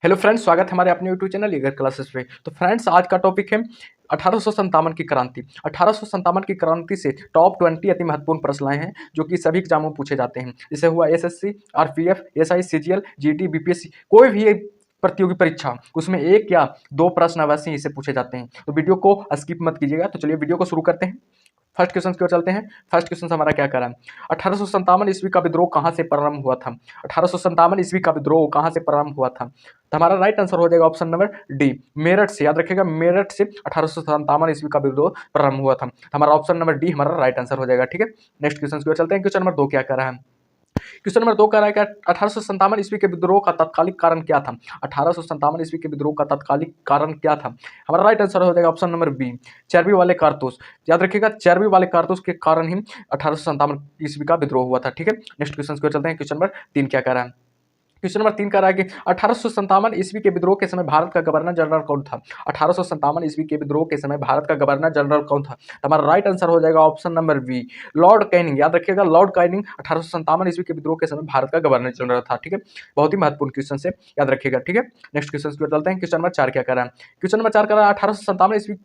Hello friends, स्वागत है हमारे अपने यूट्यूब चैनल ईगर क्लासेस पे। तो फ्रेंड्स, आज का टॉपिक है 1857 की क्रांति। 1857 की क्रांति से टॉप 20 अति महत्वपूर्ण प्रश्न आए हैं जो कि सभी एग्जामों में पूछे जाते हैं। जैसे हुआ SSC, RPF, SI, CGL, GT, BPSC, कोई भी एक प्रतियोगी परीक्षा, उसमें एक या दो प्रश्न अवश्य ही इसे पूछे जाते हैं। तो वीडियो को स्किप मत कीजिएगा। तो चलिए वीडियो को शुरू करते हैं। फर्स्ट क्वेश्चन की ओर चलते हैं। फर्स्ट क्वेश्चन हमारा क्या कह रहा है, 1857 ईस्वी का विद्रोह कहाँ से प्रारंभ हुआ था? 1857 ईस्वी का विद्रोह कहाँ से प्रारंभ हुआ था? तो हमारा राइट आंसर हो जाएगा ऑप्शन नंबर डी, मेरठ से। याद रखिएगा, मेरठ से 1857 ईस्वी का विद्रोह प्रारंभ हुआ था। हमारा ऑप्शन नंबर डी हमारा राइट आंसर हो जाएगा। ठीक है, नेक्स्ट क्वेश्चन की ओर चलते हैं। क्वेश्चन नंबर 2 क्या कह रहा है? क्वेश्चन नंबर 2 कह रहा है कि 1857 ईस्वी के विद्रोह का तत्कालिक कारण क्या था? 1857 ईस्वी के विद्रोह का तत्कालिक कारण क्या था? हमारा राइट आंसर हो जाएगा ऑप्शन नंबर बी, चर्बी वाले कारतूस। याद रखिएगा, चर्बी वाले कारतूस के कारण ही 1857 ईस्वी का विद्रोह हुआ था। ठीक है, नेक्स्ट क्वेश्चन की ओर चलते हैं। क्वेश्चन नंबर 3 क्या कह रहा है? क्वेश्चन नंबर 3 कह रहा है कि 1857 ईस्वी के विद्रोह के समय भारत का गवर्नर जनरल कौन था? 1857 ईस्वी के विद्रोह के समय भारत का गवर्नर जनरल कौन था? तो हमारा राइट आंसर हो जाएगा option number B, Lord Canning. याद रखिएगा, लॉर्ड कैनिंग 1857 ईस्वी के विद्रोह के समय भारत का गवर्नर जनरल था। ठीक है, बहुत ही महत्वपूर्ण क्वेश्चन से याद रखिएगा। ठीक है, नेक्स्ट क्वेश्चन की ओर चलते हैं। क्वेश्चन नंबर 4 क्या कह रहा है? क्वेश्चन नंबर 4 कह रहा है 1857 ईस्वी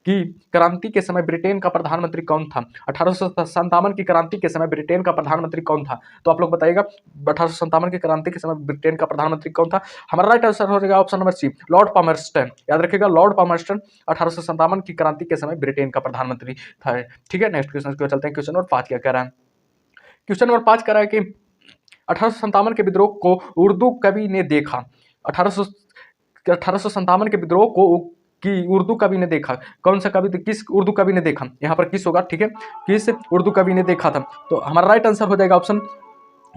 की क्रांति के समय ब्रिटेन का प्रधानमंत्री कौन था? 1857 की क्रांति के समय ब्रिटेन का प्रधानमंत्री कौन था? तो आप लोग बताइएगा, 1857 की क्रांति के समय ब्रिटेन का प्रधानमंत्री कौन था? हमारा राइट आंसर हो जाएगा option number C, Lord Palmerston. याद रखिएगा, लॉर्ड पामरस्टन 1857 की क्रांति के समय ब्रिटेन का प्रधानमंत्री था। ठीक है, नेक्स्ट क्वेश्चन की ओर चलते हैं। क्वेश्चन नंबर 5 क्या कह रहा है? क्वेश्चन नंबर 5 कह रहा है कि 1857 के विद्रोह को उर्दू कवि ने देखा। 1857 के विद्रोह को कि उर्दू कवि ने देखा। कौन सा कवि, किस उर्दू कवि ने देखा? यहाँ पर किस होगा? ठीक है, किस उर्दू कवि ने देखा था? तो हमारा राइट आंसर हो जाएगा ऑप्शन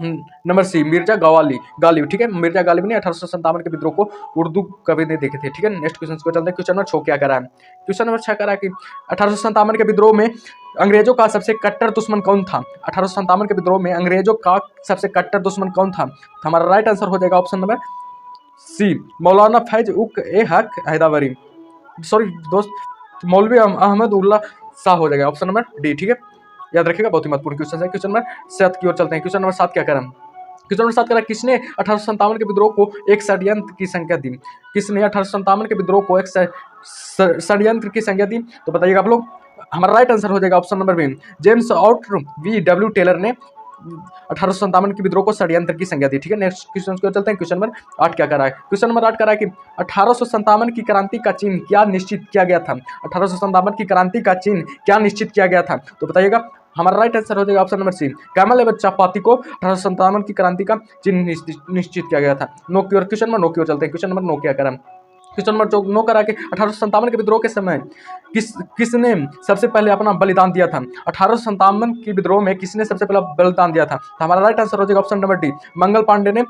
नंबर सी, मिर्जा गवाली गालिब। ठीक है, मिर्जा गालिब ने 1857 के विद्रोह को उर्दू कवि ने देखे थे। ठीक है, नेक्स्ट क्वेश्चन को चलते हैं। क्वेश्चन नंबर 6 क्या कह रहा है? क्वेश्चन नंबर 6 कह रहा है कि 1857 के विद्रोह में अंग्रेजों का सबसे कट्टर दुश्मन कौन था? 1857 के विद्रोह में अंग्रेजों का सबसे कट्टर दुश्मन कौन था? तो हमारा राइट आंसर हो जाएगा ऑप्शन नंबर सी, मौलाना फैज उक ए हक हैदराबादी। सॉरी दोस्त, मौलवी अहमद उल्ला शाह हो जाएगा ऑप्शन नंबर डी। ठीक है, याद रखिएगा, बहुत ही महत्वपूर्ण क्वेश्चन है। क्वेश्चन नंबर 7 की ओर चलते हैं। क्वेश्चन नंबर 7 क्या करें? क्वेश्चन नंबर 7 कह रहा है किसने 1857 के विद्रोह को एक षड्यंत्र की संज्ञा दी? किसने 1857 के विद्रोह को एक षड्यंत्र की संज्ञा दी? तो बताइएगा आप लोग। हमारा राइट आंसर हो जाएगा ऑप्शन नंबर बी, जेम्स आउट वी डब्ल्यू टेलर ने 1857 के विद्रोह को षड्यंत्र की संज्ञा दी। ठीक है, नेक्स्ट क्वेश्चन को चलते हैं। क्वेश्चन नंबर 8 क्या कर रहा है? क्वेश्चन नंबर 8 कर रहा है कि 1857 की क्रांति का चिन्ह क्या निश्चित किया गया था? 1857 की क्रांति का चिन्ह क्या निश्चित किया गया था? तो बताइएगा। हमारा राइट आंसर हो जाएगा ऑप्शन नंबर सी, कैमल एवं चपाती को 1857 की क्रांति का चिन्ह निश्चित किया गया था। नो की ओर, क्वेश्चन नंबर 9 की ओर चलते हैं। क्वेश्चन नंबर 9 क्या करा? क्वेश्चन नंबर 9 करा के 1857 के विद्रोह के समय किसने सबसे पहले अपना बलिदान दिया था? 1857 की विद्रोह में किसने सबसे पहला बलिदान दिया था? तो हमारा राइट आंसर हो जाएगा option number D, Mangal Pandey ने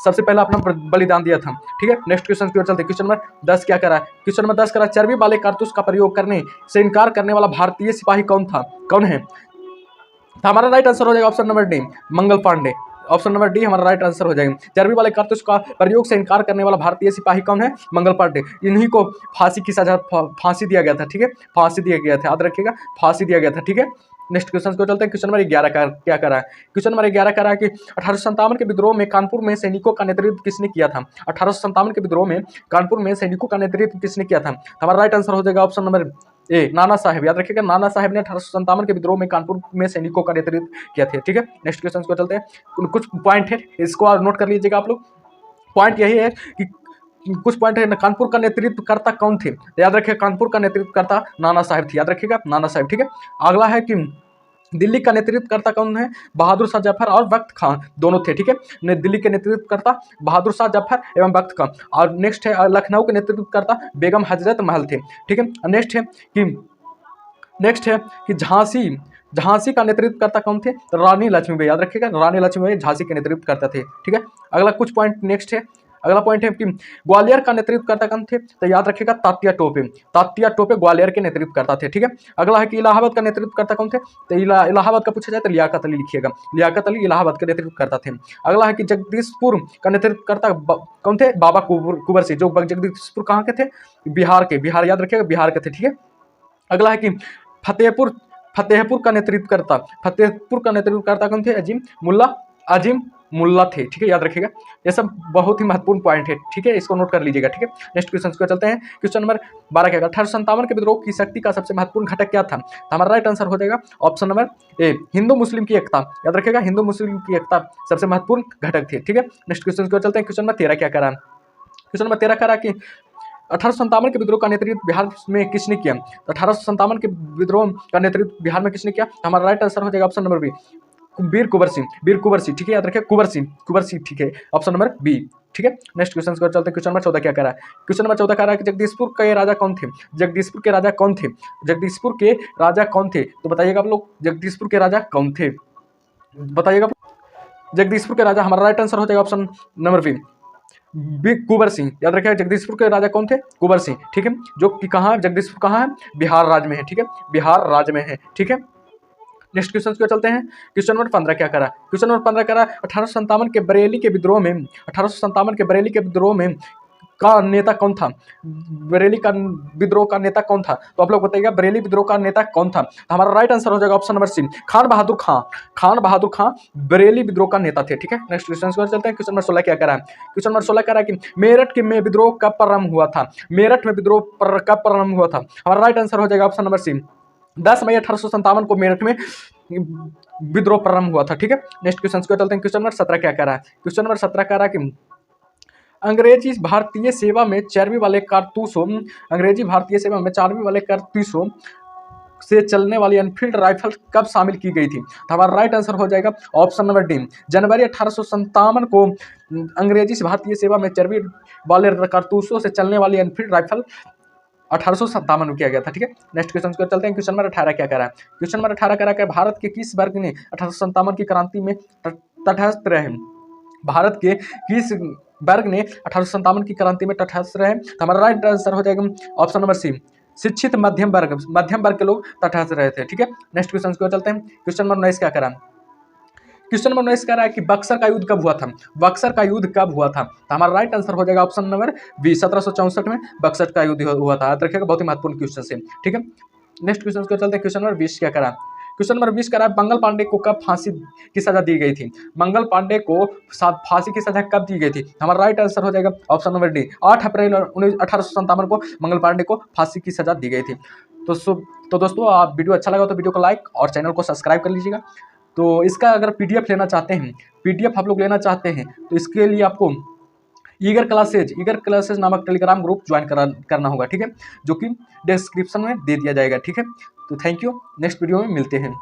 सबसे पहला अपना बलिदान दिया था। ठीक है, नेक्स्ट क्वेश्चन की ओर चलते हैं। क्वेश्चन नंबर 10 क्या करा? क्वेश्चन नंबर 10 करा, चर्बी वाले कारतूस का प्रयोग करने से इनकार करने वाला भारतीय सिपाही कौन था, कौन है? तो हमारा राइट आंसर हो जाएगा option number D, Mangal Pandey. Option number D हमारा राइट आंसर हो जाएगा। चर्बी वाले कारतूस का प्रयोग से इनकार करने वाला भारतीय सिपाही कौन है? मंगल पांडे। इन्हीं को फांसी की सजा, फांसी दिया गया था। ठीक है, फांसी दिया गया था, याद रखिएगा, फांसी दिया गया था। ठीक है, नेक्स्ट क्वेश्चन को चलते हैं। क्वेश्चन नंबर 11 क्या कर रहा है? क्वेश्चन नंबर 11 कह रहा है कि 1857 के विद्रोह में कानपुर में सैनिकों का नेतृत्व किसने किया था? 1857 के विद्रोह में कानपुर में सैनिकों का नेतृत्व किसने किया था? हमारा राइट आंसर हो जाएगा option number A, Nana Saheb. याद रखिएगा, नाना साहेब ने 1857 के विद्रोह में कानपुर में सैनिकों का नेतृत्व किया था। ठीक है, नेक्स्ट क्वेश्चन को चलते हैं। कुछ पॉइंट है, इसको नोट कर लीजिएगा आप लोग। पॉइंट यही है कि कुछ पॉइंट है, कानपुर का नेतृत्व करता कौन थे? तो याद रखिएगा, कानपुर का नेतृत्व करता नाना साहेब थे। याद रखिएगा, नाना साहेब। ठीक है, अगला है कि दिल्ली का नेतृत्व करता कौन है? बहादुर शाह जफर और वक्त खान दोनों थे। ठीक है, दिल्ली के नेतृत्व करता बहादुर शाह जफर एवं वक्त खान। और नेक्स्ट है लखनऊ के नेतृत्व करता बेगम हजरत महल थे। ठीक है, नेक्स्ट है कि झांसी का नेतृत्व करता कौन थे? रानी लक्ष्मीबाई। याद रखिएगा, रानी लक्ष्मीबाई झांसी के नेतृत्व करते थे। ठीक है, अगला कुछ पॉइंट नेक्स्ट है। अगला पॉइंट है कि ग्वालियर का नेतृत्व करता कौन थे? तो याद रखिएगा, तात्या टोपे ग्वालियर के नेतृत्व करता थे। ठीक है, अगला है कि इलाहाबाद का नेतृत्व करता कौन थे? तो इलाहाबाद का पूछा जाए तो लियाकत अली लिखिएगा, लियाकत अली इलाहाबाद का नेतृत्व करता थे। अगला है कि जगदीशपुर का नेतृत्व करता कौन थे? बाबा कुंवर सिंह। जो जगदीशपुर कहाँ के थे? बिहार। याद रखिएगा, बिहार के थे। ठीक है, अगला है कि फतेहपुर का नेतृत्व करता कौन थे? मुल्ला मुल्ला थे, ठीक है, याद रखिएगा। ये सब बहुत ही महत्वपूर्ण पॉइंट है, ठीक है, इसको नोट कर लीजिएगा, ठीक है। नेक्स्ट क्वेश्चन को चलते हैं। क्वेश्चन नंबर 12 क्या 1857 के विद्रोह की शक्ति का सबसे महत्वपूर्ण घटक क्या था? तो हमारा राइट आंसर हो जाएगा ऑप्शन नंबर ए, हिंदू मुस्लिम की एकता। याद रखिएगा, हिंदू मुस्लिम की एकता सबसे महत्वपूर्ण घटक थी, ठीक है। नेक्स्ट क्वेश्चन को चलते हैं। क्वेश्चन नंबर 13 क्या करा? क्वेश्चन नंबर 13 करा कि 1857 के विद्रोह का नेतृत्व बिहार में किसने किया? तो 1857 के विद्रोह का नेतृत्व बिहार में किसने किया? हमारा राइट आंसर हो जाएगा ऑप्शन नंबर बी, वीर कुंवर सिंह। वीर कुंवर सिंह, ठीक है, याद रखिए, कुंवर सिंह, ठीक है, ऑप्शन नंबर बी, ठीक है। नेक्स्ट क्वेश्चन को चलते हैं। क्वेश्चन नंबर 14 क्या कह रहा है? क्वेश्चन नंबर 14 कह रहा है कि जगदीशपुर के राजा कौन थे? जगदीशपुर के राजा कौन थे? जगदीशपुर के राजा कौन थे? तो बताइएगा आप लोग, जगदीशपुर के राजा कौन थे, बताइएगा। जगदीशपुर के राजा, हमारा राइट आंसर हो जाएगा option number B, Kunwar Singh. याद रखिएगा, जगदीशपुर के राजा कौन थे? कुंवर सिंह, ठीक है, जो कि कहाँ, जगदीशपुर कहाँ है? बिहार राज्य में है, ठीक है, बिहार राज्य में है, ठीक है। नेक्स्ट क्वेश्चन को चलते हैं। क्वेश्चन नंबर 15 क्या करा? क्वेश्चन नंबर 15 करा 1857 के बरेली के विद्रोह में, 1857 के बरेली के विद्रोह में का नेता कौन था? बरेली का विद्रोह का नेता कौन था? तो आप लोग बताइएगा, बरेली विद्रोह का नेता कौन था? तो हमारा राइट आंसर हो जाएगा ऑप्शन नंबर सी, खान बहादुर खां। खान बहादुर खां बरेली विद्रोह का नेता थे, ठीक है। नेक्स्ट क्वेश्चन को चलते हैं। क्वेश्चन नंबर 16 क्या करा है? क्वेश्चन नंबर 16 कह रहा है कि मेरठ के में विद्रोह कब प्रारंभ हुआ था? मेरठ में विद्रोह कब प्रारंभ हुआ था? हमारा राइट आंसर हो जाएगा ऑप्शन नंबर सी, 10 मई 1857 को मेरठ में विद्रोह प्रारंभ हुआ था, ठीक है। नेक्स्ट क्वेश्चन को चलते हैं। क्वेश्चन नंबर 17 क्या कह रहा है? क्वेश्चन नंबर 17 कह रहा है कि अंग्रेजी भारतीय सेवा में चर्बी वाले कारतूसों, अंग्रेजी भारतीय सेवा में चर्बी वाले कारतूसों से चलने वाली एनफील्ड राइफल कब शामिल की गई थी? तो हमारा राइट आंसर हो जाएगा ऑप्शन नंबर डी, जनवरी 1857 को अंग्रेजी से भारतीय सेवा में चर्बी वाले कारतूसों से चलने वाली एनफील्ड राइफल 1857 में किया गया था, ठीक है। नेक्स्ट क्वेश्चन को चलते हैं। क्वेश्चन नंबर 18 क्या कह रहा है? क्वेश्चन नंबर 18 कह रहा है भारत के किस वर्ग ने 1857 की क्रांति में तटस्थ रहे? भारत के किस वर्ग ने 1857 की क्रांति में तटस्थ रहे? तो हमारा राइट आंसर हो जाएगा ऑप्शन नंबर सी, शिक्षित मध्यम वर्ग के लोग तटस्थ रहे थे, ठीक है। नेक्स्ट क्वेश्चन को चलते हैं। क्वेश्चन नंबर 19 क्या कह रहा है? क्वेश्चन नंबर 19 कह रहा है कि बक्सर का युद्ध कब हुआ था? बक्सर का युद्ध कब हुआ था? तो हमारा राइट आंसर हो जाएगा ऑप्शन नंबर बी, 1764 में बक्सर का युद्ध हुआ था। याद रखिएगा, बहुत ही महत्वपूर्ण क्वेश्चन है, ठीक है। नेक्स्ट क्वेश्चन को चलते हैं। क्वेश्चन नंबर 20 क्या कह रहा है? क्वेश्चन नंबर 20 कह रहा है मंगल पांडे को कब फांसी की सजा दी गई थी? मंगल पांडे को फांसी की सजा कब दी गई थी? हमारा राइट आंसर हो जाएगा ऑप्शन नंबर डी, 8 अप्रैल 1857 को मंगल पांडे को फांसी की सजा दी गई थी। तो दोस्तों, आप वीडियो अच्छा लगा तो वीडियो को लाइक और चैनल को सब्सक्राइब कर लीजिएगा। तो इसका अगर पीडीएफ लेना चाहते हैं, पीडीएफ आप लोग लेना चाहते हैं, तो इसके लिए आपको ईगर क्लासेज नामक टेलीग्राम ग्रुप ज्वाइन करना होगा, ठीक है, जो कि डिस्क्रिप्शन में दे दिया जाएगा, ठीक है। तो थैंक यू, नेक्स्ट वीडियो में मिलते हैं।